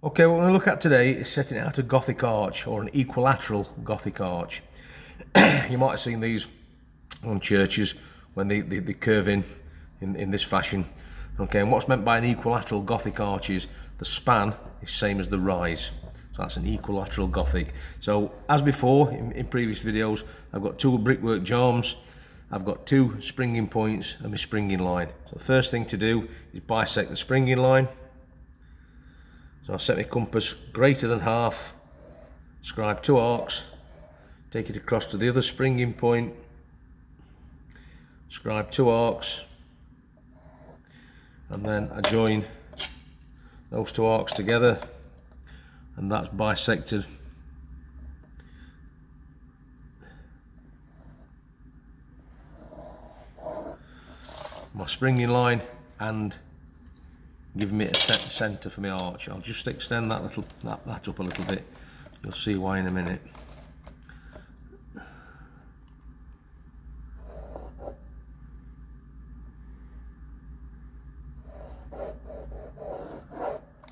Okay, what we're going to look at today is setting out a Gothic arch, or an equilateral Gothic arch. You might have seen these on churches when they curve in this fashion. Okay, and what's meant by an equilateral Gothic arch is the span is same as the rise. So that's an equilateral Gothic. So as before, in previous videos, I've got two brickwork jambs, I've got two springing points and my springing line. So the first thing to do is bisect the springing line. So I'll set my compass greater than half, scribe two arcs, take it across to the other springing point, scribe two arcs, and then I join those two arcs together, and that's bisected my springing line and giving me a centre for my arch. I'll just extend that up a little bit. You'll see why in a minute.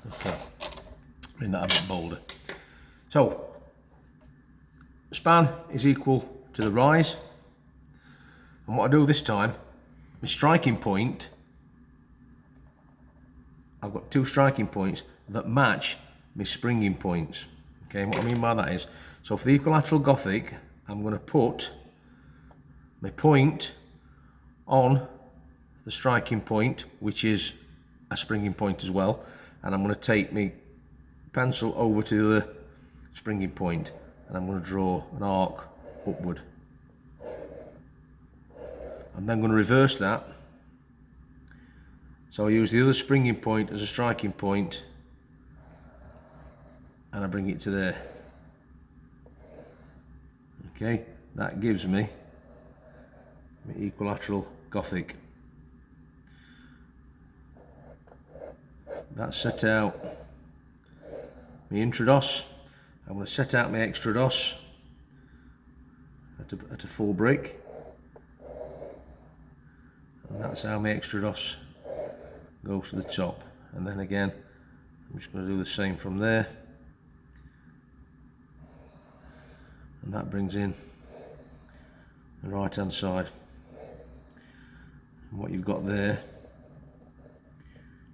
Okay, bring that a bit bolder. So, span is equal to the rise, and what I do this time, my striking point, I've got two striking points that match my springing points. Okay, and what I mean by that is, so for the equilateral Gothic, I'm going to put my point on the striking point, which is a springing point as well, and I'm going to take my pencil over to the springing point, and I'm going to draw an arc upward. I'm then going to reverse that. So I use the other springing point as a striking point, and I bring it to there. Okay, that gives me my equilateral Gothic. That's set out my intrados. I'm going to set out my extrados at a full brick, and that's how my extrados goes to the top. And then again, I'm just going to do the same from there, and that brings in the right hand side. And what you've got there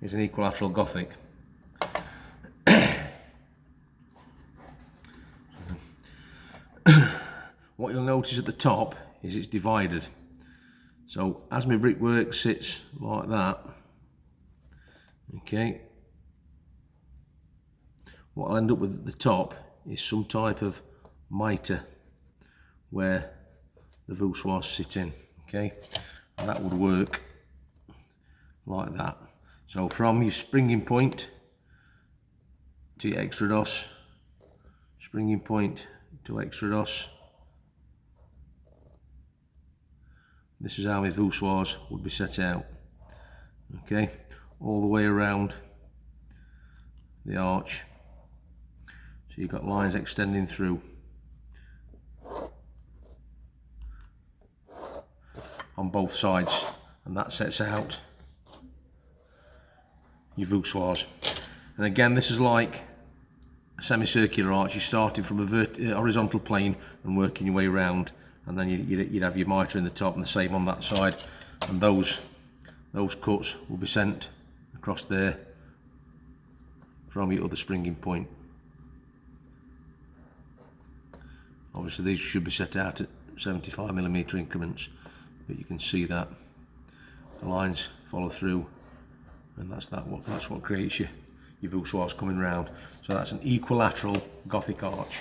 is an equilateral Gothic. What you'll notice at the top is it's divided. So as my brickwork sits like that, okay, what I'll end up with at the top is some type of mitre where the voussoirs sit in. Okay, and that would work like that. So from your springing point to your extrados, springing point to extrados, this is how my voussoirs would be set out. Okay, all the way around the arch, so you've got lines extending through on both sides, and that sets out your voussoirs. And again, this is like a semicircular arch. You're starting from a horizontal plane and working your way around, and then you'd have your mitre in the top, and the same on that side, and those cuts will be sent across there from your other springing point. Obviously these should be set out at 75mm increments, but you can see that the lines follow through, and that's what creates your voussoirs coming round. So that's an equilateral Gothic arch.